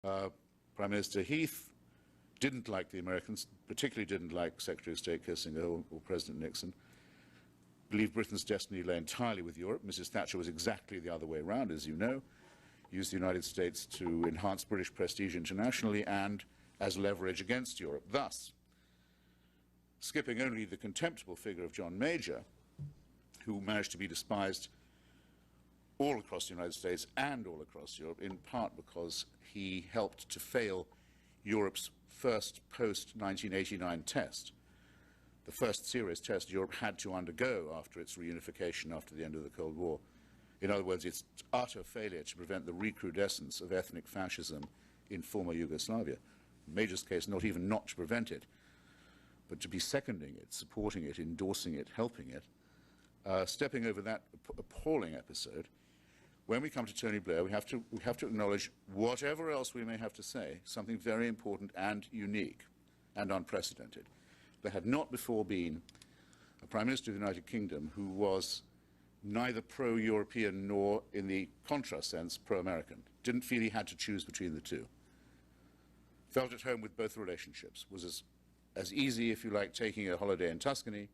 Prime Minister Heath didn't like the Americans, particularly didn't like Secretary of State Kissinger or President Nixon, believed Britain's destiny lay entirely with Europe. Mrs. Thatcher was exactly the other way around, as you know, used the United States to enhance British prestige internationally and as leverage against Europe. Thus, skipping only the contemptible figure of John Major, who managed to be despised all across the United States and all across Europe, in part because he helped to fail Europe's first post-1989 test, the first serious test Europe had to undergo after its reunification after the end of the Cold War. In other words, its utter failure to prevent the recrudescence of ethnic fascism in former Yugoslavia. In Major's case, not even not to prevent it, but to be seconding it, supporting it, endorsing it, helping it. Stepping over that appalling episode, when we come to Tony Blair, we have to acknowledge, whatever else we may have to say, something very important and unique and unprecedented. There had not before been a Prime Minister of the United Kingdom who was neither pro-European nor, in the contra sense, pro-American. Didn't feel he had to choose between the two. Felt at home with both relationships. Was as easy, if you like, taking a holiday in Tuscany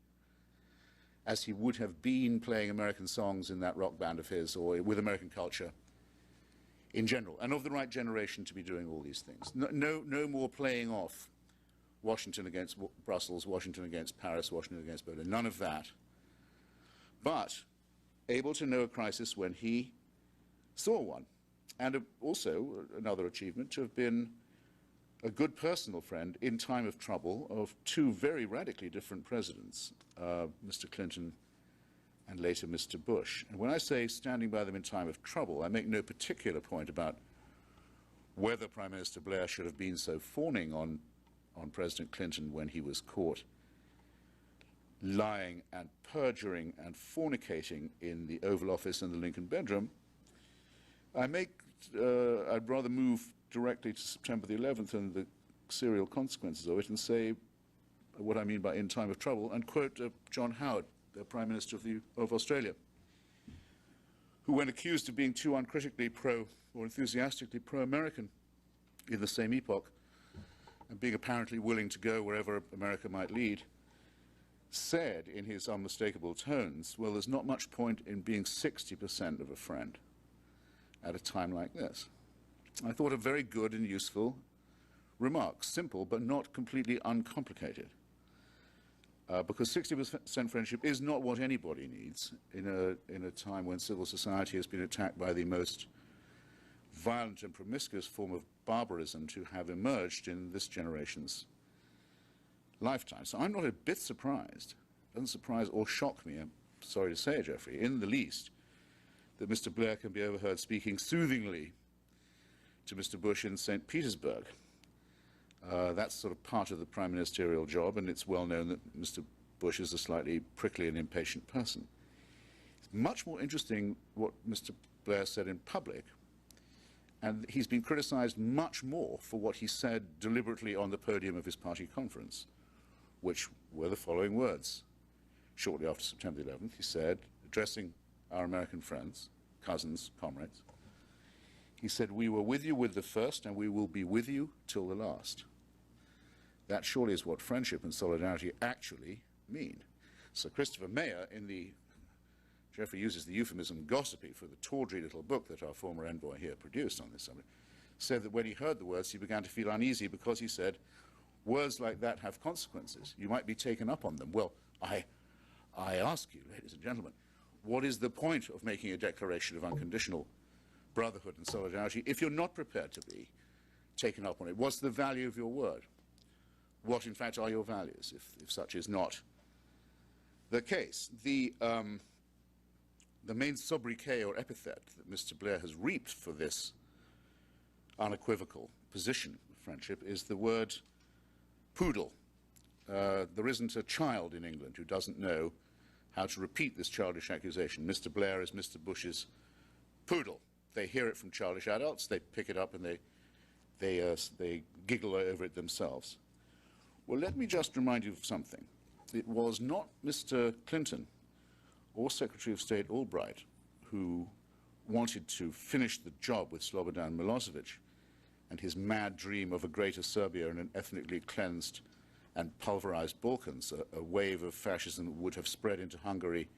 as he would have been playing American songs in that rock band of his, or with American culture in general, and of the right generation to be doing all these things. No more playing off Washington against Brussels, Washington against Paris, Washington against Berlin, none of that. But able to know a crisis when he saw one. And also, another achievement, to have been a good personal friend in time of trouble of two very radically different presidents, Mr. Clinton and later Mr. Bush. And when I say standing by them in time of trouble, I make no particular point about whether Prime Minister Blair should have been so fawning on President Clinton when he was caught lying and perjuring and fornicating in the Oval Office and the Lincoln bedroom. I'd rather move directly to September the 11th and the serial consequences of it and say what I mean by in time of trouble, and quote John Howard, the Prime Minister of Australia, who, when accused of being too uncritically or enthusiastically pro-American in the same epoch, and being apparently willing to go wherever America might lead, said in his unmistakable tones, well, there's not much point in being 60% of a friend at a time like this. I thought a very good and useful remark, simple but not completely uncomplicated. Because 60% friendship is not what anybody needs in a time when civil society has been attacked by the most violent and promiscuous form of barbarism to have emerged in this generation's lifetime. So I'm not a bit surprised, doesn't surprise or shock me, I'm sorry to say, Geoffrey, in the least, that Mr. Blair can be overheard speaking soothingly to Mr. Bush in St. Petersburg. That's sort of part of the prime ministerial job, and it's well known that Mr. Bush is a slightly prickly and impatient person. It's much more interesting what Mr. Blair said in public, and he's been criticized much more for what he said deliberately on the podium of his party conference, which were the following words. Shortly after September 11th, he said, addressing our American friends, cousins, comrades, he said, "We were with you with the first, and we will be with you till the last." That surely is what friendship and solidarity actually mean. Sir Christopher Mayer, Geoffrey uses the euphemism gossipy for the tawdry little book that our former envoy here produced on this subject, said that when he heard the words, he began to feel uneasy because he said, words like that have consequences. You might be taken up on them. Well, I ask you, ladies and gentlemen, what is the point of making a declaration of unconditional brotherhood and solidarity if you're not prepared to be taken up on it? What's the value of your word? What, in fact, are your values, if such is not the case? The main sobriquet or epithet that Mr. Blair has reaped for this unequivocal position of friendship is the word poodle. There isn't a child in England who doesn't know how to repeat this childish accusation. Mr. Blair is Mr. Bush's poodle. They hear it from childish adults, they pick it up and they giggle over it themselves. Well, let me just remind you of something. It was not Mr. Clinton or Secretary of State Albright who wanted to finish the job with Slobodan Milošević and his mad dream of a greater Serbia and an ethnically cleansed and pulverized Balkans, a wave of fascism that would have spread into Hungary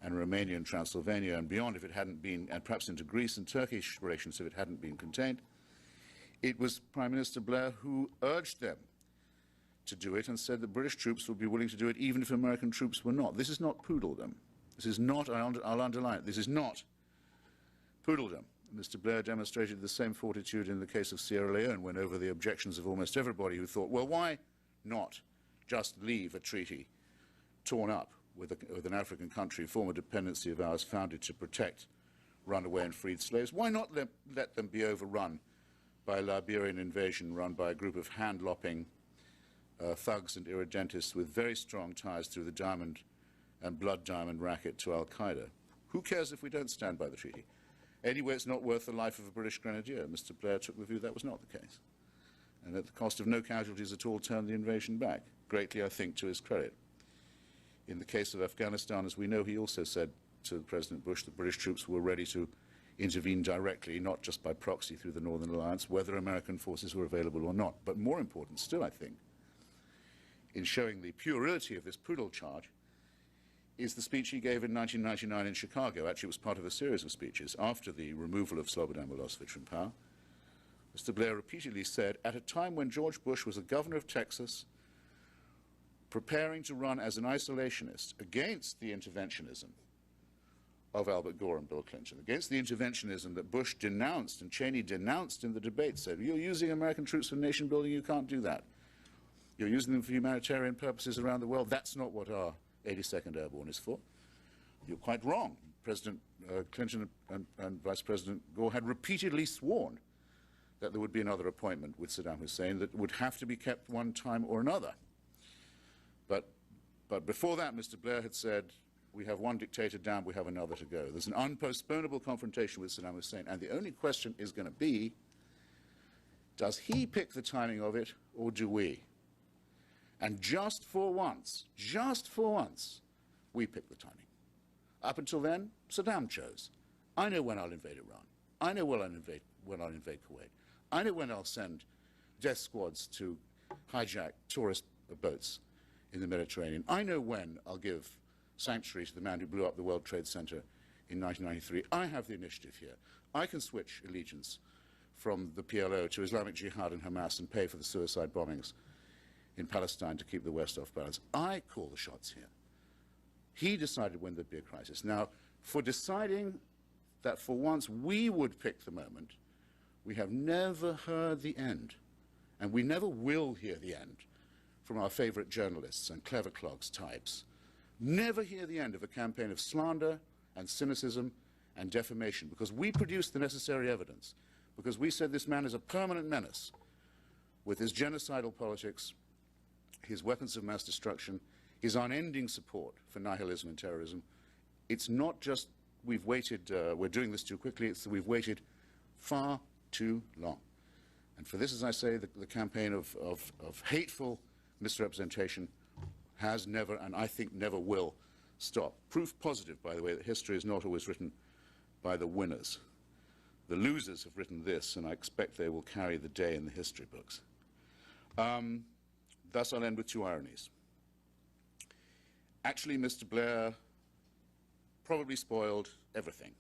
and Romania and Transylvania and beyond if it hadn't been, and perhaps into Greece and Turkish relations if it hadn't been contained. It was Prime Minister Blair who urged them to do it and said that British troops would be willing to do it even if American troops were not. This is not poodledom. This is not, I'll underline it, this is not poodledom. Mr. Blair demonstrated the same fortitude in the case of Sierra Leone when over the objections of almost everybody who thought, well, why not just leave a treaty torn up with an African country, former dependency of ours, founded to protect runaway and freed slaves? Why not let them be overrun by a Liberian invasion run by a group of hand-lopping thugs and irredentists with very strong ties through the diamond and blood diamond racket to Al-Qaeda? Who cares if we don't stand by the treaty? Anyway, it's not worth the life of a British grenadier. Mr. Blair took the view that was not the case, and at the cost of no casualties at all turned the invasion back, greatly, I think, to his credit. In the case of Afghanistan, as we know, he also said to President Bush that British troops were ready to intervene directly, not just by proxy through the Northern Alliance, whether American forces were available or not. But more important still, I think, in showing the puerility of this poodle charge, is the speech he gave in 1999 in Chicago. Actually, it was part of a series of speeches after the removal of Slobodan Milošević from power. Mr. Blair repeatedly said, at a time when George Bush was the governor of Texas, preparing to run as an isolationist against the interventionism of Albert Gore and Bill Clinton, against the interventionism that Bush denounced and Cheney denounced in the debate, said, you're using American troops for nation building, you can't do that. You're using them for humanitarian purposes around the world. That's not what our 82nd Airborne is for. You're quite wrong. President Clinton and Vice President Gore had repeatedly sworn that there would be another appointment with Saddam Hussein that would have to be kept one time or another. But before that, Mr. Blair had said, we have one dictator down, we have another to go. There's an unpostponable confrontation with Saddam Hussein, and the only question is going to be, does he pick the timing of it, or do we? And just for once, we pick the timing. Up until then, Saddam chose. I know when I'll invade Iran. I know when I'll invade Kuwait. I know when I'll send death squads to hijack tourist boats in the Mediterranean. I know when I'll give sanctuary to the man who blew up the World Trade Center in 1993. I have the initiative here. I can switch allegiance from the PLO to Islamic Jihad and Hamas and pay for the suicide bombings in Palestine to keep the West off balance. I call the shots here. He decided when there'd be a crisis. Now, for deciding that for once we would pick the moment, we have never heard the end, and we never will hear the end from our favorite journalists and clever clogs types. Never hear the end of a campaign of slander and cynicism and defamation, because we produced the necessary evidence, because we said this man is a permanent menace with his genocidal politics, his weapons of mass destruction, his unending support for nihilism and terrorism. It's not just we've waited, we're doing this too quickly, it's that we've waited far too long. And for this, as I say, the campaign of hateful misrepresentation has never, and I think never will, stop. Proof positive, by the way, that history is not always written by the winners. The losers have written this, and I expect they will carry the day in the history books. Thus, I'll end with two ironies. Actually, Mr. Blair probably spoiled everything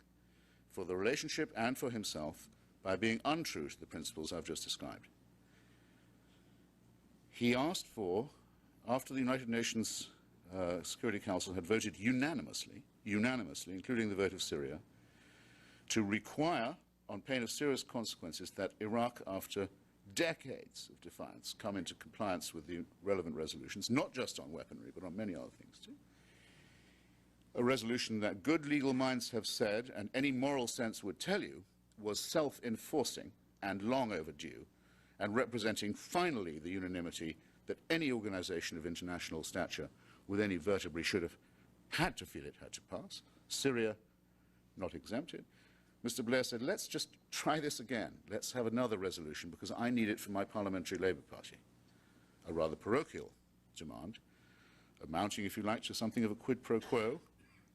for the relationship and for himself by being untrue to the principles I've just described. He asked for, after the United Nations Security Council had voted unanimously, including the vote of Syria, to require, on pain of serious consequences, that Iraq, after decades of defiance, come into compliance with the relevant resolutions, not just on weaponry, but on many other things too. A resolution that good legal minds have said, and any moral sense would tell you, was self-enforcing and long overdue, and representing finally the unanimity that any organization of international stature with any vertebrae should have had to feel it had to pass. Syria not exempted. Mr. Blair said, let's just try this again. Let's have another resolution because I need it for my parliamentary Labour Party. A rather parochial demand, amounting, if you like, to something of a quid pro quo,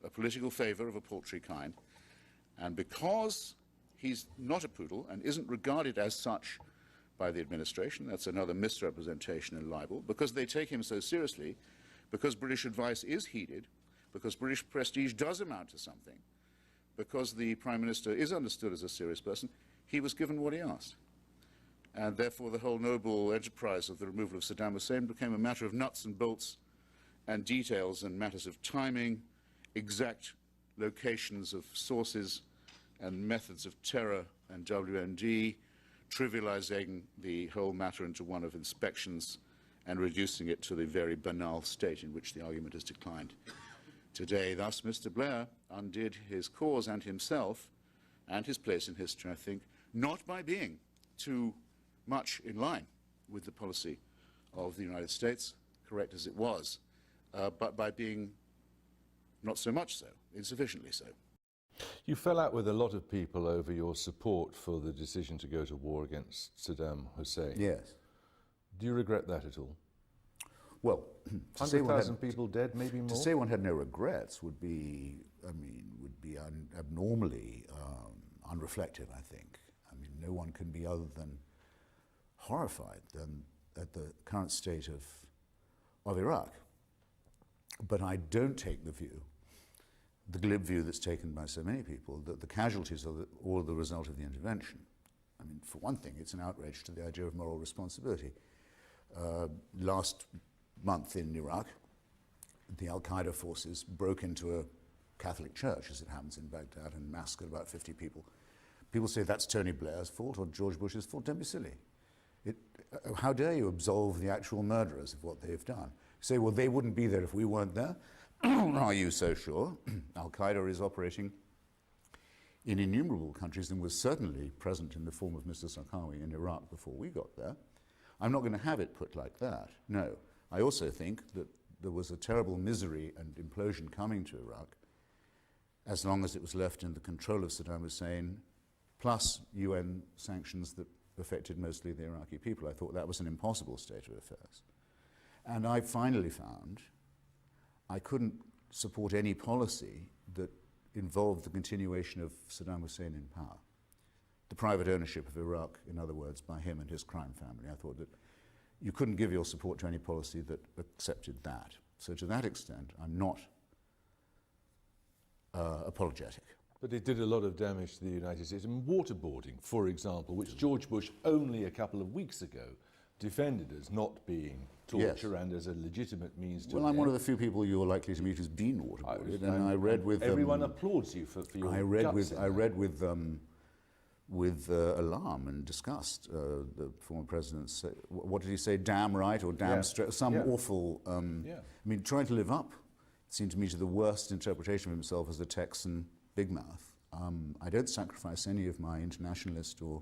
a political favour of a paltry kind. And because he's not a poodle and isn't regarded as such by the administration. That's another misrepresentation and libel, because they take him so seriously, because British advice is heeded, because British prestige does amount to something, because the Prime Minister is understood as a serious person. He was given what he asked. And therefore the whole noble enterprise of the removal of Saddam Hussein became a matter of nuts and bolts and details and matters of timing, exact locations of sources and methods of terror and WMD, trivializing the whole matter into one of inspections and reducing it to the very banal state in which the argument has declined today. Thus, Mr. Blair undid his cause and himself and his place in history, I think, not by being too much in line with the policy of the United States, correct as it was, but by being not so much so, insufficiently so. You fell out with a lot of people over your support for the decision to go to war against Saddam Hussein. Yes. Do you regret that at all? Well, 100,000 people dead, maybe more? To say one had no regrets would be, abnormally unreflective, I think. I mean, no one can be other than horrified at the current state of Iraq. But I don't take the view, the glib view that's taken by so many people, that the casualties are all the result of the intervention. I mean, for one thing, it's an outrage to the idea of moral responsibility. Last month in Iraq, the al-Qaeda forces broke into a Catholic church, as it happens in Baghdad, and massacred about 50 people. People say that's Tony Blair's fault or George Bush's fault. Don't be silly. How dare you absolve the actual murderers of what they've done? Say, well, they wouldn't be there if we weren't there. Are you so sure? Al-Qaeda is operating in innumerable countries and was certainly present in the form of Mr. Sarkawi in Iraq before we got there. I'm not going to have it put like that, no. I also think that there was a terrible misery and implosion coming to Iraq as long as it was left in the control of Saddam Hussein, plus UN sanctions that affected mostly the Iraqi people. I thought that was an impossible state of affairs. And I finally found I couldn't support any policy that involved the continuation of Saddam Hussein in power. The private ownership of Iraq, in other words, by him and his crime family. I thought that you couldn't give your support to any policy that accepted that. So to that extent, I'm not apologetic. But it did a lot of damage to the United States. And waterboarding, for example, which George Bush only a couple of weeks ago defended as not being torture, yes, and as a legitimate means to... Well, I'm one of the few people you're likely to meet who's been waterboarded, and I read with... Everyone applauds you for your I read with alarm and disgust the former president say, what did he say, damn right or damn straight, some awful... I mean, trying to live up, it seemed to me, to the worst interpretation of himself as a Texan big mouth. I don't sacrifice any of my internationalist or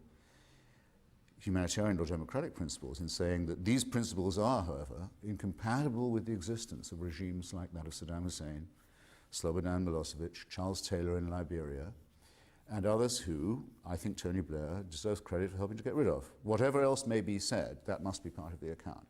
humanitarian or democratic principles in saying that these principles are, however, incompatible with the existence of regimes like that of Saddam Hussein, Slobodan Milošević, Charles Taylor in Liberia, and others who, I think Tony Blair deserves credit for helping to get rid of. Whatever else may be said, that must be part of the account.